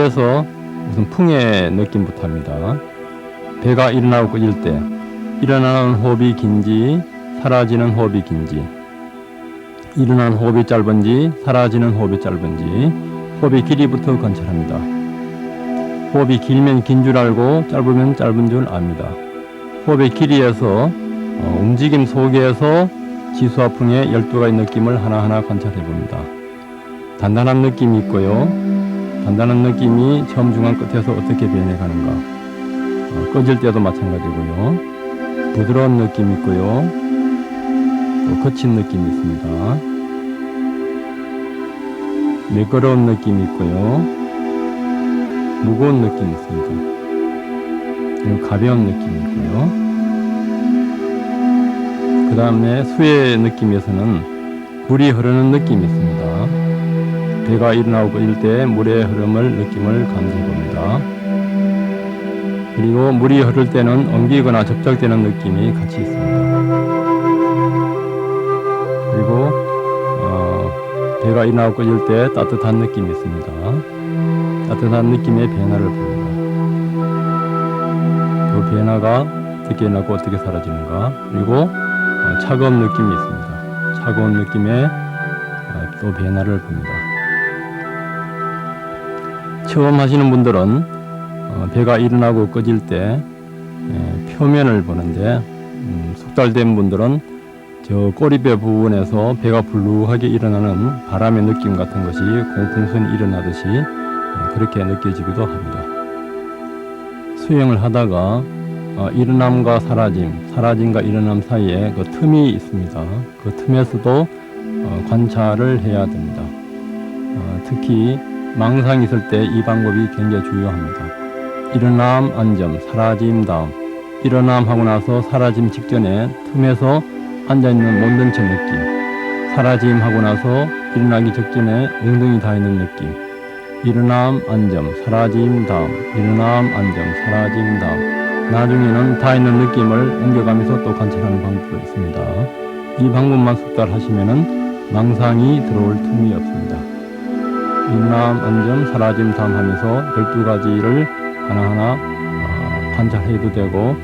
호흡에서 우선 풍의 느낌부터 합니다. 배가 일어나고 꺼질 때 일어나는 호흡이 긴지 사라지는 호흡이 긴지, 일어나는 호흡이 짧은지 사라지는 호흡이 짧은지 호흡의 길이부터 관찰합니다. 호흡이 길면 긴 줄 알고 짧으면 짧은 줄 압니다. 호흡의 길이에서 움직임 속에서 지수와 풍의 12가지 느낌을 하나하나 관찰해 봅니다. 단단한 느낌이 있고요. 단단한 느낌이 처음 중간 끝에서 어떻게 변해가는가. 꺼질 때도 마찬가지고요. 부드러운 느낌이 있고요. 또 거친 느낌이 있습니다. 매끄러운 느낌이 있고요. 무거운 느낌이 있습니다. 그리고 가벼운 느낌이 있고요. 그 다음에 수의 느낌에서는 물이 흐르는 느낌이 있습니다. 배가 일어나고 꺼질 때 물의 흐름을 느낌을 감지해 봅니다. 그리고 물이 흐를 때는 엉기거나 접착되는 느낌이 같이 있습니다. 그리고 배가 일어나고 꺼질 때 따뜻한 느낌이 있습니다. 따뜻한 느낌의 변화를 봅니다. 그 변화가 어떻게 일어나고 어떻게 사라지는가. 그리고 차가운 느낌이 있습니다. 차가운 느낌의 또 변화를 봅니다. 처음 하시는 분들은 배가 일어나고 꺼질 때 표면을 보는데 숙달된 분들은 저 꼬리뼈 부분에서 배가 불룩하게 일어나는 바람의 느낌 같은 것이 공풍선이 일어나듯이 그렇게 느껴지기도 합니다. 수영을 하다가 일어남과 사라짐, 사라짐과 일어남 사이에 그 틈이 있습니다. 그 틈에서도 관찰을 해야 됩니다. 특히 망상이 있을 때 이 방법이 굉장히 중요합니다. 일어남, 안점, 사라짐 다음, 일어남 하고 나서 사라짐 직전에 틈에서 앉아있는 몸 전체 느낌, 사라짐 하고 나서 일어나기 직전에 엉덩이 닿아있는 느낌, 일어남, 안점, 사라짐 다음, 일어남, 안점, 사라짐 다음, 나중에는 닿아있는 느낌을 옮겨가면서 또 관찰하는 방법도 있습니다. 이 방법만 숙달하시면은 망상이 들어올 틈이 없습니다. 일어남, 안점, 사라짐 다음 하면서 12가지를 하나하나 관찰해도 되고,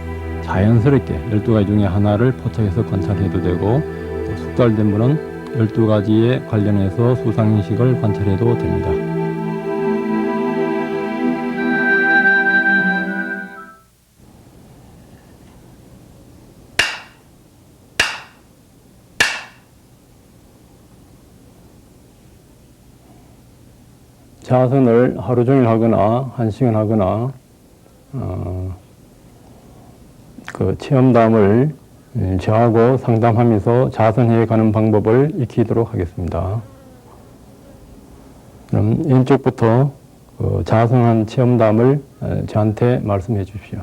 자연스럽게 12가지 중에 하나를 포착해서 관찰해도 되고, 또 숙달된 분은 12가지에 관련해서 수상인식을 관찰해도 됩니다. 자선을 하루 종일 하거나 1시간 하거나 그 체험담을 저하고 상담하면서 자선해 가는 방법을 익히도록 하겠습니다. 그럼 왼쪽부터 그 자선한 체험담을 저한테 말씀해 주십시오.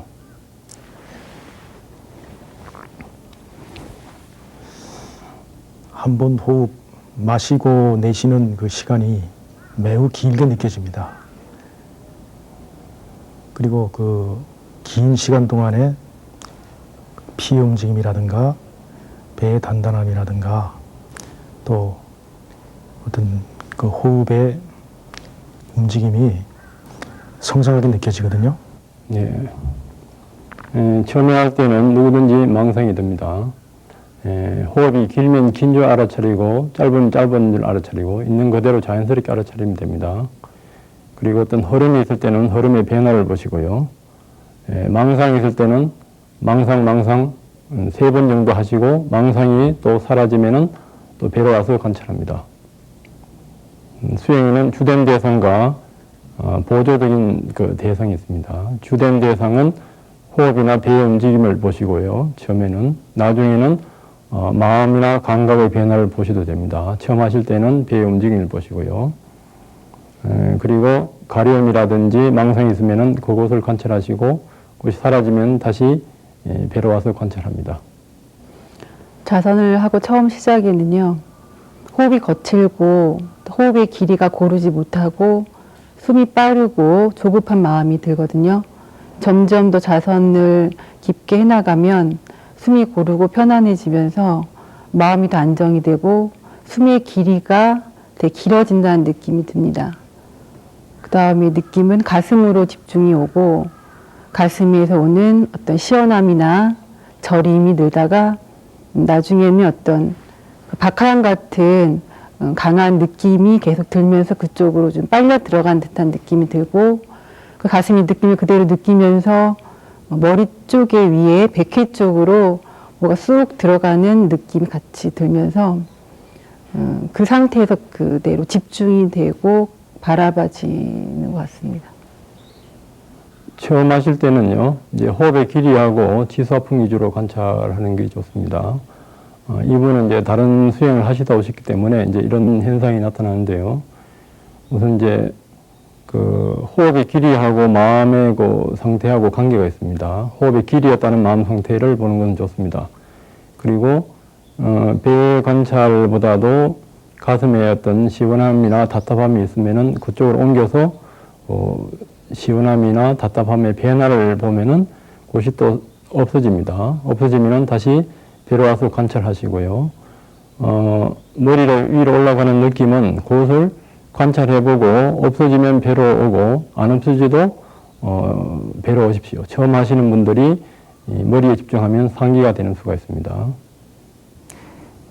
한 번 호흡 마시고 내쉬는 그 시간이 매우 길게 느껴집니다. 그리고 그 긴 시간 동안에 피 움직임이라든가 배의 단단함이라든가 또 어떤 그 호흡의 움직임이 성장하게 느껴지거든요. 예. 처음에 할 때는 누구든지 망상이 듭니다. 호흡이 길면 긴 줄 알아차리고 짧으면 짧은 줄 알아차리고 있는 그대로 자연스럽게 알아차리면 됩니다. 그리고 어떤 흐름이 있을 때는 흐름의 변화를 보시고요. 망상이 있을 때는 망상 3번 정도 하시고 망상이 또 사라지면은 또 배로 와서 관찰합니다. 수행에는 주된 대상과 보조적인 그 대상이 있습니다. 주된 대상은 호흡이나 배의 움직임을 보시고요. 처음에는. 나중에는 마음이나 감각의 변화를 보셔도 됩니다. 처음 하실 때는 배의 움직임을 보시고요. 그리고 가려움이라든지 망상이 있으면은 그것을 관찰하시고 그것이 사라지면 다시 배로 와서 관찰합니다. 자선을 하고 처음 시작에는요, 호흡이 거칠고 호흡의 길이가 고르지 못하고 숨이 빠르고 조급한 마음이 들거든요. 점점 더 자선을 깊게 해나가면 숨이 고르고 편안해지면서 마음이 더 안정이 되고 숨의 길이가 되게 길어진다는 느낌이 듭니다. 다음에 느낌은 가슴으로 집중이 오고 가슴에서 오는 어떤 시원함이나 저림이 늘다가 나중에는 어떤 박하향 같은 강한 느낌이 계속 들면서 그쪽으로 좀 빨려 들어간 듯한 느낌이 들고 그 가슴이 느낌을 그대로 느끼면서 머리 쪽에 위에 백회 쪽으로 뭐가 쑥 들어가는 느낌이 같이 들면서 그 상태에서 그대로 집중이 되고 바라봐지는 것 같습니다. 처음 하실 때는요, 이제 호흡의 길이하고 지수화풍 위주로 관찰하는 게 좋습니다. 이분은 이제 다른 수행을 하시다 오셨기 때문에 이제 이런 현상이 나타나는데요. 우선 이제 그 호흡의 길이하고 마음의 그 상태하고 관계가 있습니다. 호흡의 길이에 따른 마음 상태를 보는 것은 좋습니다. 그리고 배 관찰보다도 가슴에 어떤 시원함이나 답답함이 있으면은 그쪽으로 옮겨서 시원함이나 답답함의 변화를 보면은 그것이 또 없어집니다. 없어지면은 다시 배로 와서 관찰하시고요. 머리를 위로 올라가는 느낌은 그것을 관찰해보고 없어지면 배로 오고 안 없어지도 배로 오십시오. 처음 하시는 분들이 이 머리에 집중하면 상기가 되는 수가 있습니다.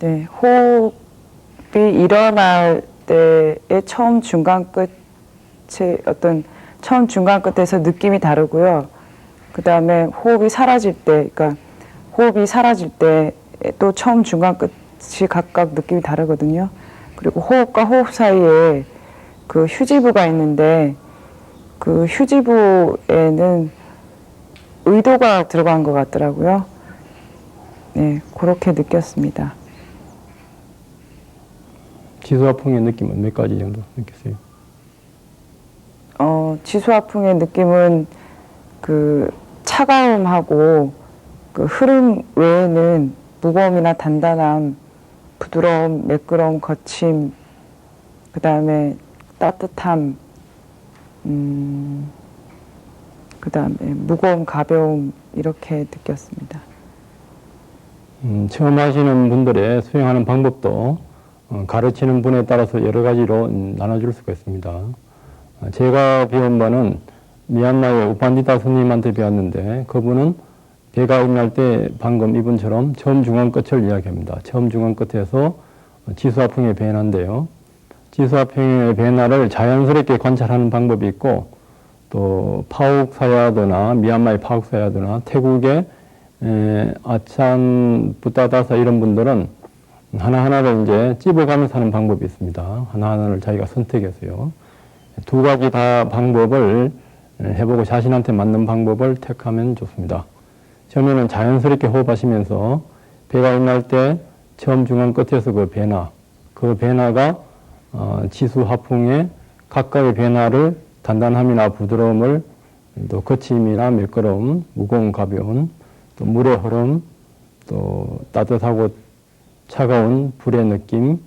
네, 호흡이 일어날 때의 처음 중간 끝의 어떤 처음 중간 끝에서 느낌이 다르고요. 그 다음에 호흡이 사라질 때, 그러니까 호흡이 사라질 때 또 처음 중간 끝이 각각 느낌이 다르거든요. 그리고 호흡과 호흡 사이에 그 휴지부가 있는데 그 휴지부에는 의도가 들어간 것 같더라고요. 네, 그렇게 느꼈습니다. 지수화풍의 느낌은 몇 가지 정도 느꼈어요? 지수화풍의 느낌은 그 차가움하고 그 흐름 외에는 무거움이나 단단함, 부드러움, 매끄러움, 거침, 그 다음에 따뜻함, 그 다음에 무거움, 가벼움 이렇게 느꼈습니다. 처음 하시는 분들의 수행하는 방법도 가르치는 분에 따라서 여러 가지로 나눠줄 수가 있습니다. 제가 배운 바는 미얀마의 우판디타 스님한테 배웠는데 그분은 배가 일어날 때 방금 이분처럼 처음 중간 끝을 이야기합니다. 처음 중간 끝에서 지수화풍의 변화인데요. 지수화풍의 변화를 자연스럽게 관찰하는 방법이 있고 또 파욱사야드나 미얀마의 파욱사야드나 태국의 아찬 부타다사 이런 분들은 하나하나를 이제 찝어가면서 하는 방법이 있습니다. 하나하나를 자기가 선택해서요. 두 가지 다 방법을 해보고 자신한테 맞는 방법을 택하면 좋습니다. 처음에는 자연스럽게 호흡하시면서 배가 일어날 때 처음 중간 끝에서 그 변화가 지수화풍의 각각의 변화를 단단함이나 부드러움을 또 거침이나 매끄러움, 무거운 가벼움, 또 물의 흐름, 또 따뜻하고 차가운 불의 느낌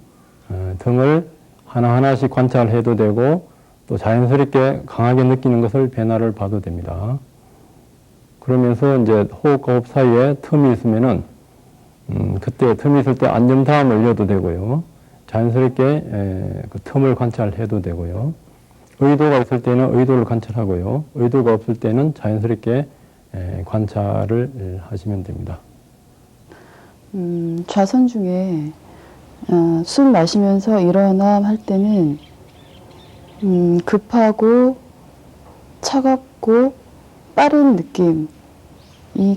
등을 하나하나씩 관찰해도 되고 또 자연스럽게 강하게 느끼는 것을 변화를 봐도 됩니다. 그러면서 이제 호흡과 호흡 사이에 틈이 있으면은 그때 틈이 있을 때 안정타임을 올려도 되고요. 자연스럽게 그 틈을 관찰해도 되고요. 의도가 있을 때는 의도를 관찰하고요. 의도가 없을 때는 자연스럽게 관찰을 하시면 됩니다. 좌선 중에 숨 마시면서 일어나 할 때는 급하고 차갑고 빠른 느낌이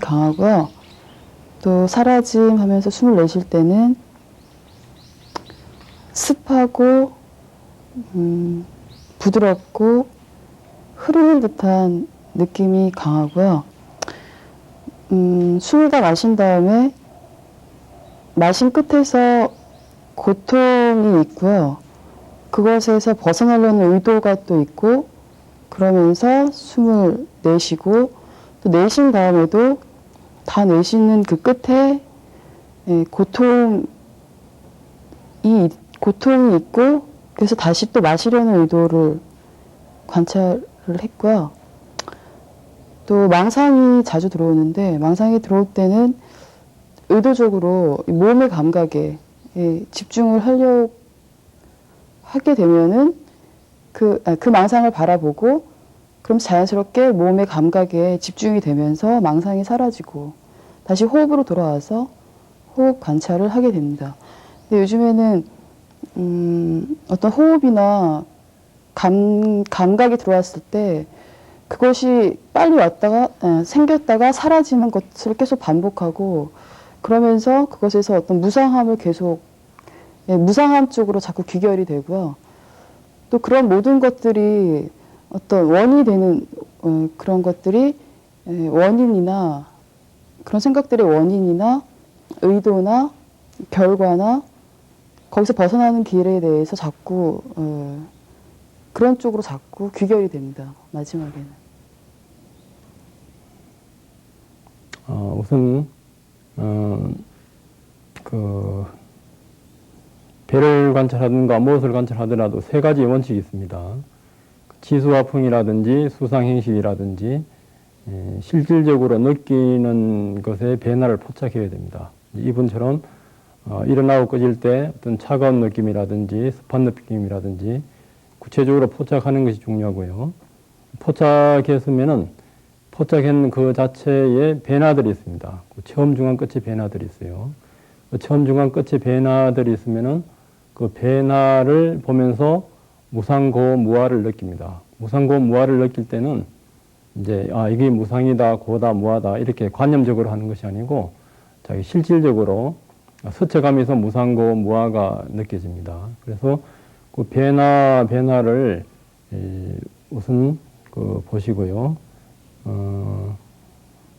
강하고요. 또 사라짐 하면서 숨을 내쉴 때는 습하고 부드럽고 흐르는 듯한 느낌이 강하고요. 숨을 다 마신 다음에 마신 끝에서 고통이 있고요. 그것에서 벗어나려는 의도가 또 있고 그러면서 숨을 내쉬고 또 내쉰 다음에도 다 내쉬는 그 끝에 고통이 있고 그래서 다시 또 마시려는 의도를 관찰을 했고요. 또 망상이 자주 들어오는데 망상이 들어올 때는 의도적으로 몸의 감각에 집중을 하게 되면은 그 망상을 바라보고 그럼 자연스럽게 몸의 감각에 집중이 되면서 망상이 사라지고 다시 호흡으로 돌아와서 호흡 관찰을 하게 됩니다. 근데 요즘에는 어떤 호흡이나 감각이 들어왔을 때 그것이 빨리 왔다가 생겼다가 사라지는 것을 계속 반복하고 그러면서 그것에서 어떤 무상함을 계속 무상함 쪽으로 자꾸 귀결이 되고요. 또 그런 모든 것들이 어떤 원이 되는 그런 것들이 원인이나 그런 생각들의 원인이나 의도나 결과나 거기서 벗어나는 길에 대해서 자꾸 그런 쪽으로 자꾸 귀결이 됩니다. 마지막에는. 우선 배를 관찰하든가 무엇을 관찰하더라도 세 가지 원칙이 있습니다. 지수화풍이라든지 수상행식이라든지 실질적으로 느끼는 것에 변화를 포착해야 됩니다. 이분처럼 일어나고 꺼질 때 어떤 차가운 느낌이라든지 습한 느낌이라든지 구체적으로 포착하는 것이 중요하고요. 포착했으면은 포착한 그 자체에 변화들이 있습니다. 처음, 중간, 끝에 변화들이 있어요. 처음, 중간, 끝에 변화들이 있으면은 그 변화를 보면서 무상고 무아를 느낍니다. 무상고 무아를 느낄 때는 이제 이게 무상이다, 고다, 무아다 이렇게 관념적으로 하는 것이 아니고 자기 실질적으로 스쳐가면서 무상고 무아가 느껴집니다. 그래서 그 변화를 우선 보시고요.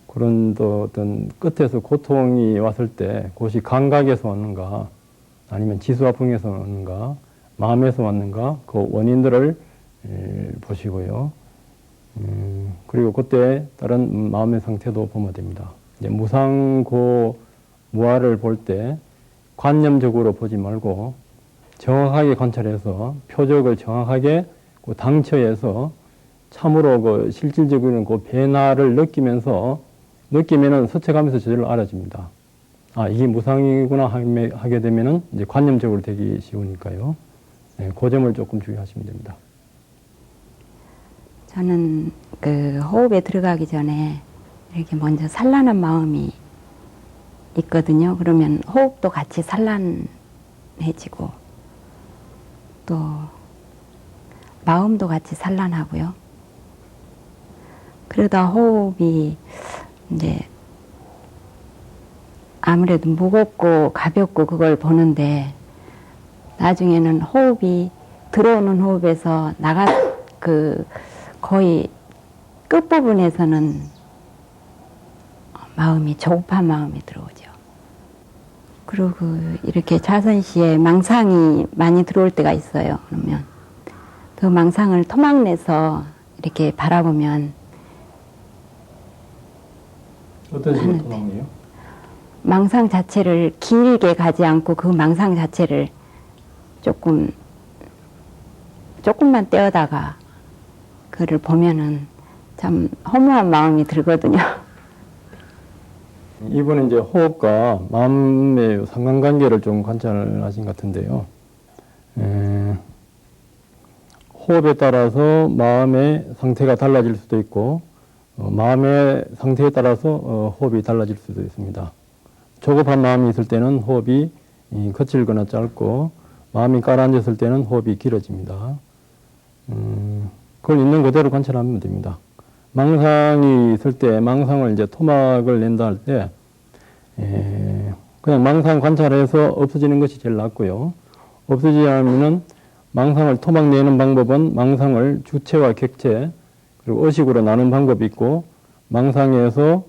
그런 또 어떤 끝에서 고통이 왔을 때 그것이 감각에서 왔는가 아니면 지수화풍에서 왔는가 마음에서 왔는가 그 원인들을 보시고요. 그리고 그때 다른 마음의 상태도 보면 됩니다. 이제 무상고 무아를 볼 때 관념적으로 보지 말고 정확하게 관찰해서 표적을 정확하게 그 당처에서 참으로 그 실질적으로는 그 변화를 느끼면은 스쳐가면서 저절로 알아집니다. 이게 무상이구나 하게 되면은 이제 관념적으로 되기 쉬우니까요. 네, 그 점을 조금 주의하시면 됩니다. 저는 그 호흡에 들어가기 전에 이렇게 먼저 산란한 마음이 있거든요. 그러면 호흡도 같이 산란해지고 또 마음도 같이 산란하고요. 그러다 호흡이 이제 아무래도 무겁고 가볍고 그걸 보는데 나중에는 호흡이 들어오는 호흡에서 거의 끝부분에서는 마음이 조급한 마음이 들어오죠. 그리고 이렇게 자선시에 망상이 많이 들어올 때가 있어요. 그러면 그 망상을 토막내서 이렇게 바라보면 어떤 식으로 토막내요? 망상 자체를 길게 가지 않고 그 망상 자체를 조금만 떼어다가 그를 보면은 참 허무한 마음이 들거든요. 이번에 이제 호흡과 마음의 상관관계를 좀 관찰하신 것 같은데요. 호흡에 따라서 마음의 상태가 달라질 수도 있고 마음의 상태에 따라서 호흡이 달라질 수도 있습니다. 조급한 마음이 있을 때는 호흡이 거칠거나 짧고 마음이 가라앉았을 때는 호흡이 길어집니다. 그걸 있는 그대로 관찰하면 됩니다. 망상이 있을 때 망상을 이제 토막을 낸다 할 때 그냥 망상 관찰해서 없어지는 것이 제일 낫고요. 없어지지 않으면은 망상을 토막 내는 방법은 망상을 주체와 객체 그리고 의식으로 나눈 방법이 있고 망상에서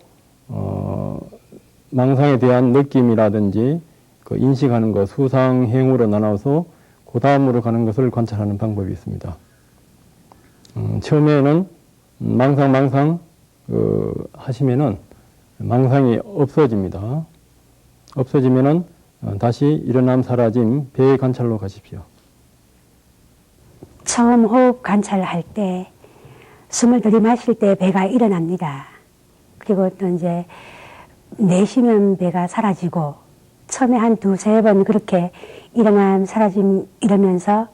망상에 대한 느낌이라든지 그 인식하는 것 수상행으로 나눠서 그 다음으로 가는 것을 관찰하는 방법이 있습니다. 처음에는 망상 하시면은 망상이 없어집니다. 없어지면은 다시 일어남 사라짐 배 관찰로 가십시오. 처음 호흡 관찰할 때 숨을 들이마실 때 배가 일어납니다. 그리고 또 이제 내쉬면 배가 사라지고 처음에 한 두세 번 그렇게 일어남 사라짐 이러면서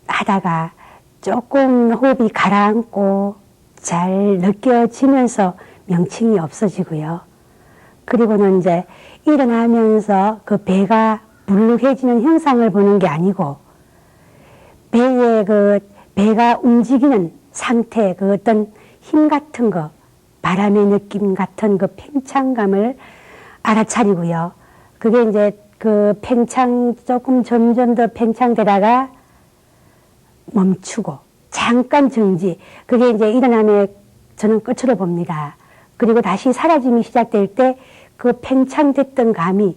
하다가 조금 호흡이 가라앉고 잘 느껴지면서 명칭이 없어지고요. 그리고는 이제 일어나면서 그 배가 물룩해지는 현상을 보는 게 아니고 배의 그 배가 움직이는 상태, 그 어떤 힘 같은 거, 바람의 느낌 같은 그 팽창감을 알아차리고요. 그게 이제 그 조금 점점 더 팽창되다가 멈추고 잠깐 정지. 그게 이제 일어남의 저는 끝으로 봅니다. 그리고 다시 사라짐이 시작될 때 그 팽창됐던 감이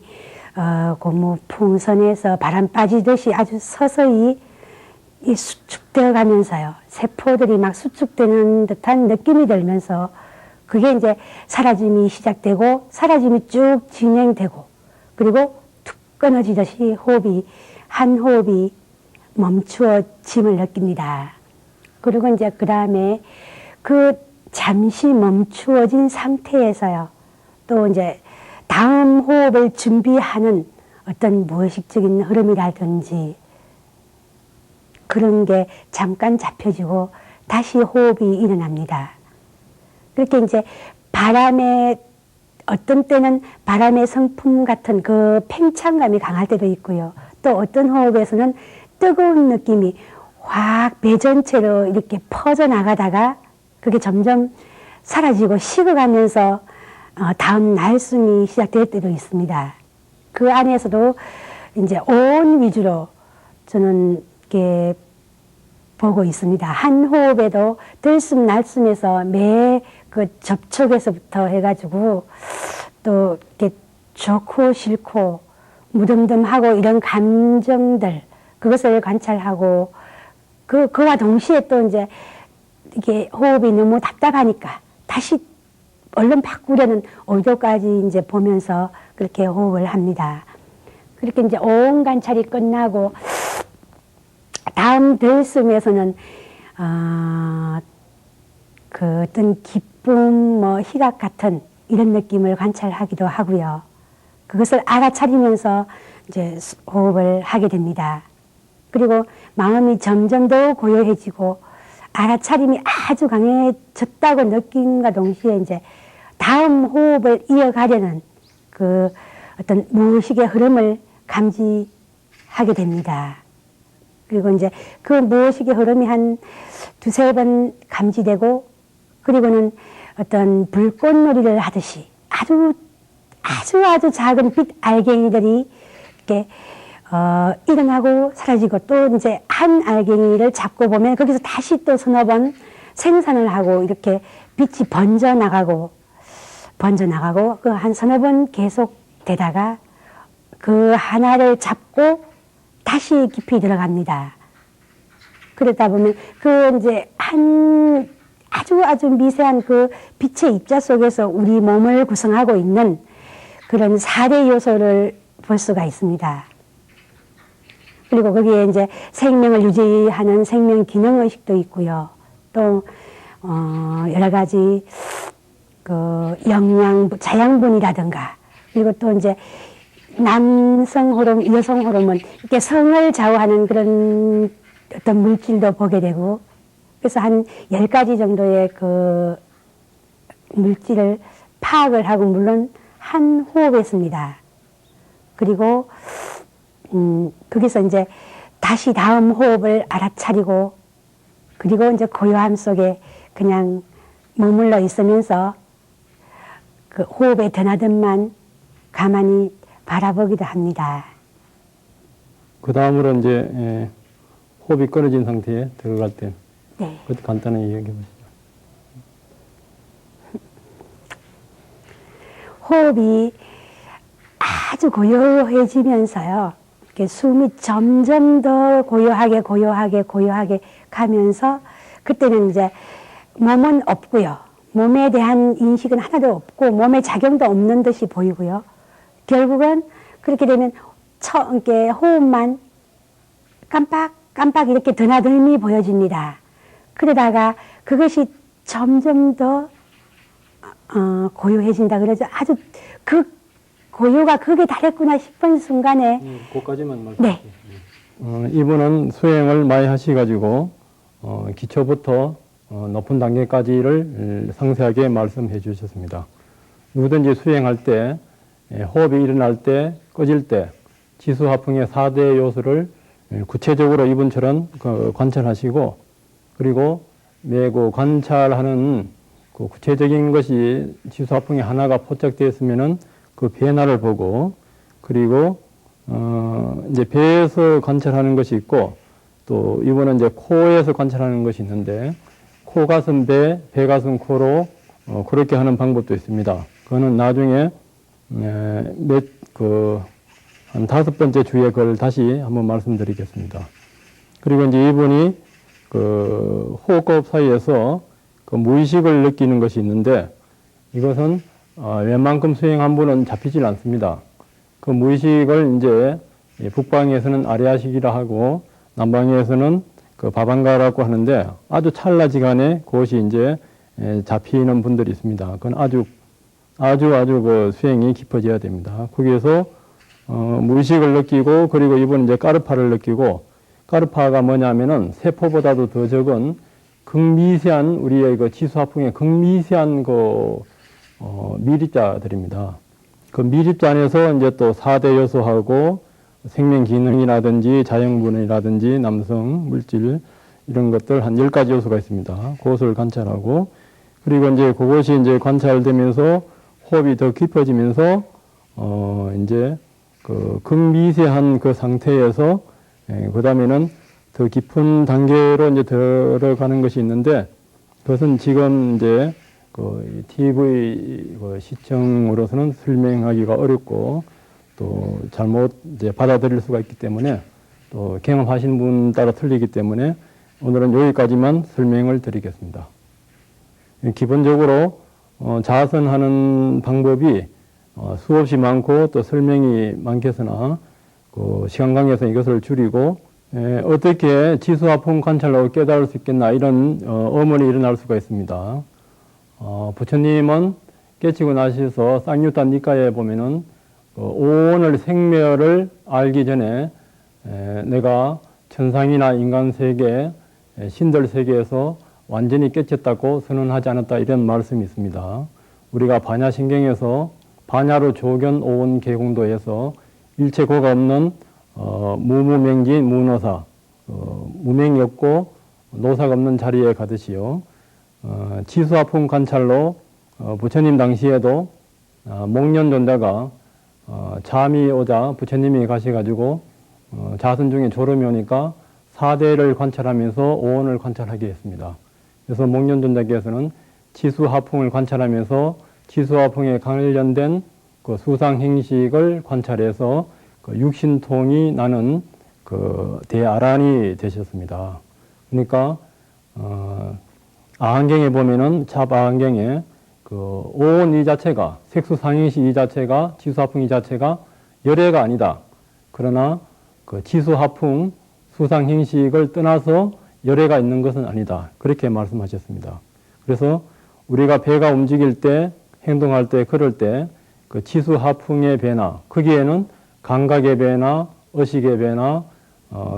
고무 풍선에서 바람 빠지듯이 아주 서서히 이 수축되어 가면서요. 세포들이 막 수축되는 듯한 느낌이 들면서 그게 이제 사라짐이 시작되고 사라짐이 쭉 진행되고 그리고 툭 끊어지듯이 한 호흡이 멈추어짐을 느낍니다. 그리고 이제 그 다음에 그 잠시 멈추어진 상태에서요. 또 이제 다음 호흡을 준비하는 어떤 무의식적인 흐름이라든지 그런 게 잠깐 잡혀지고 다시 호흡이 일어납니다. 그렇게 이제 어떤 때는 바람의 성품 같은 그 팽창감이 강할 때도 있고요. 또 어떤 호흡에서는 뜨거운 느낌이 확 배 전체로 이렇게 퍼져나가다가 그게 점점 사라지고 식어가면서 다음 날숨이 시작될 때도 있습니다. 그 안에서도 이제 온 위주로 저는 이렇게 보고 있습니다. 한 호흡에도 들숨 날숨에서 매 그 접촉에서부터 해가지고 또 이렇게 좋고 싫고 무덤덤하고 이런 감정들 그것을 관찰하고 그와 동시에 또 이제 이게 호흡이 너무 답답하니까 다시 얼른 바꾸려는 의도까지 이제 보면서 그렇게 호흡을 합니다. 그렇게 이제 온 관찰이 끝나고 다음 들숨에서는 그 어떤 기쁨, 희락 같은 이런 느낌을 관찰하기도 하고요. 그것을 알아차리면서 이제 호흡을 하게 됩니다. 그리고 마음이 점점 더 고요해지고 알아차림이 아주 강해졌다고 느낀과 동시에 이제 다음 호흡을 이어가려는 그 어떤 무의식의 흐름을 감지하게 됩니다. 그리고 이제 그 무의식의 흐름이 한 두세 번 감지되고 그리고는 어떤 불꽃놀이를 하듯이 아주 작은 빛 알갱이들이 이렇게 일어나고 사라지고 또 이제 한 알갱이를 잡고 보면 거기서 다시 또 서너 번 생산을 하고 이렇게 빛이 번져나가고 그 한 서너 번 계속 되다가 그 하나를 잡고 다시 깊이 들어갑니다. 그러다 보면 그 이제 아주 미세한 그 빛의 입자 속에서 우리 몸을 구성하고 있는 그런 4대 요소를 볼 수가 있습니다. 그리고 거기에 이제 생명을 유지하는 생명 기능 의식도 있고요. 또 여러 가지 그 자양분이라든가 그리고 또 이제 남성 호르몬, 여성 호르몬 이렇게 성을 좌우하는 그런 어떤 물질도 보게 되고 그래서 한 10가지 정도의 그 물질을 파악을 하고 물론 한 호흡했습니다. 그리고 거기서 이제 다시 다음 호흡을 알아차리고 그리고 이제 고요함 속에 그냥 머물러 있으면서 그 호흡의 드나듦만 가만히 바라보기도 합니다. 그 다음으로 이제 호흡이 끊어진 상태에 들어갈 때 네. 그것도 간단하게 이야기해 보시죠. 호흡이 아주 고요해지면서요. 이렇게 숨이 점점 더 고요하게 가면서 그때는 이제 몸은 없고요. 몸에 대한 인식은 하나도 없고 몸에 작용도 없는 듯이 보이고요. 결국은 그렇게 되면 이렇게 호흡만 깜빡 이렇게 드나들미 보여집니다. 그러다가 그것이 점점 더 고요해진다 그러죠. 아주 그 고요가 극에 달했구나 싶은 순간에 그까지만 말씀하세요. 네. 이분은 수행을 많이 하셔가지고 기초부터 높은 단계까지를 상세하게 말씀해 주셨습니다. 누구든지 수행할 때 호흡이 일어날 때, 꺼질 때 지수화풍의 4대 요소를 구체적으로 이분처럼 관찰하시고, 그리고 매고 관찰하는 그 구체적인 것이 지수화풍의 하나가 포착되어 있으면은 그 변화를 보고, 그리고 이제 배에서 관찰하는 것이 있고, 또 이번은 이제 코에서 관찰하는 것이 있는데, 코 가슴 배, 배 가슴 코로 그렇게 하는 방법도 있습니다. 그거는 나중에 한 5번째 주에 그걸 다시 한번 말씀드리겠습니다. 그리고 이제 이분이 그 호흡 사이에서 그 무의식을 느끼는 것이 있는데, 이것은 웬만큼 수행한 분은 잡히질 않습니다. 그 무의식을 이제 북방에서는 아래아식이라 하고, 남방에서는 그 바방가라고 하는데, 아주 찰나지간에 그것이 이제 잡히는 분들이 있습니다. 그건 아주 그 수행이 깊어져야 됩니다. 거기에서 무의식을 느끼고, 그리고 이번 이제 까르파를 느끼고, 까르파가 뭐냐면은 세포보다도 더 적은 극미세한 우리의 그 지수화풍의 극미세한 미립자들입니다. 그 미립자 안에서 이제 또 4대 요소하고 생명 기능이라든지 자연분이라든지 남성 물질 이런 것들 한 10가지 요소가 있습니다. 그것을 관찰하고, 그리고 이제 그것이 이제 관찰되면서 호흡이 더 깊어지면서 이제 그 극미세한 그 상태에서 그 다음에는 더 깊은 단계로 이제 들어가는 것이 있는데, 그것은 지금 이제 그 TV 그 시청으로서는 설명하기가 어렵고, 또 잘못 이제 받아들일 수가 있기 때문에, 또 경험하신 분 따라 틀리기 때문에 오늘은 여기까지만 설명을 드리겠습니다. 기본적으로 자아선하는 방법이 수없이 많고 또 설명이 많겠으나 그 시간 관계에서 이것을 줄이고, 어떻게 지수화풍 관찰로 깨달을 수 있겠나 이런 의문이 일어날 수가 있습니다. 부처님은 깨치고 나셔서 쌍유단 니까에 보면은 오온을 생멸을 알기 전에 내가 천상이나 인간 세계, 신들 세계에서 완전히 깨쳤다고 선언하지 않았다 이런 말씀이 있습니다. 우리가 반야신경에서 반야로 조견 오온 개공도에서 일체 고가 없는 무무명지 무노사, 무명이 없고 노사가 없는 자리에 가듯이요. 지수화풍 관찰로 부처님 당시에도 목련존자가 잠이 오자 부처님이 가셔가지고 자선 중에 졸음이 오니까 4대를 관찰하면서 오온을 관찰하게 했습니다. 그래서 목련존자께서는 지수화풍을 관찰하면서 지수화풍에 관련된 그 수상행식을 관찰해서 그 육신통이 나는 그 대아란이 되셨습니다. 그러니까 아한경에 보면은 잡아한경에 그 오온 이 자체가, 색수상행식 이 자체가, 지수화풍 이 자체가 열애가 아니다. 그러나 그 지수화풍 수상행식을 떠나서 열애가 있는 것은 아니다. 그렇게 말씀하셨습니다. 그래서 우리가 배가 움직일 때, 행동할 때, 걸을 때 그 지수화풍의 변화, 거기에는 감각의 변화, 의식의 변화,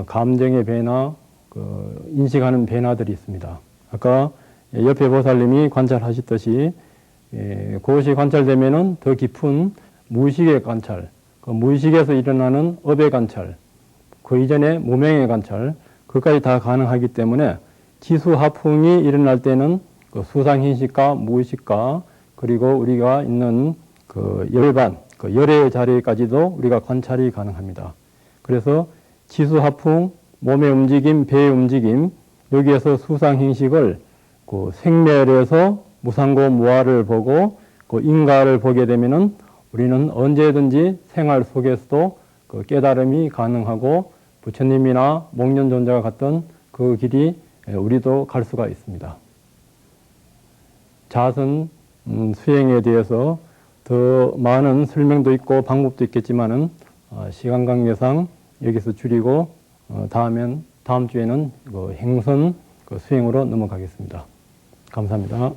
감정의 변화, 그 인식하는 변화들이 있습니다. 아까 옆에 보살님이 관찰하셨듯이 그것이 관찰되면은 더 깊은 무의식의 관찰, 그 무의식에서 일어나는 업의 관찰, 그 이전에 무명의 관찰, 그것까지 다 가능하기 때문에 지수화풍이 일어날 때는 그 수상행식과 무의식과 그리고 우리가 있는 그 열반, 그 열의 자리까지도 우리가 관찰이 가능합니다. 그래서 지수화풍, 몸의 움직임, 배의 움직임, 여기에서 수상행식을 그 생멸에서 무상고 무아를 보고 그 인가를 보게 되면은 우리는 언제든지 생활 속에서도 그 깨달음이 가능하고 부처님이나 목련존자가 갔던 그 길이 우리도 갈 수가 있습니다. 자선 수행에 대해서 더 많은 설명도 있고 방법도 있겠지만은 시간 관계상 여기서 줄이고 다음 주에는 그 행선 그 수행으로 넘어가겠습니다. 감사합니다.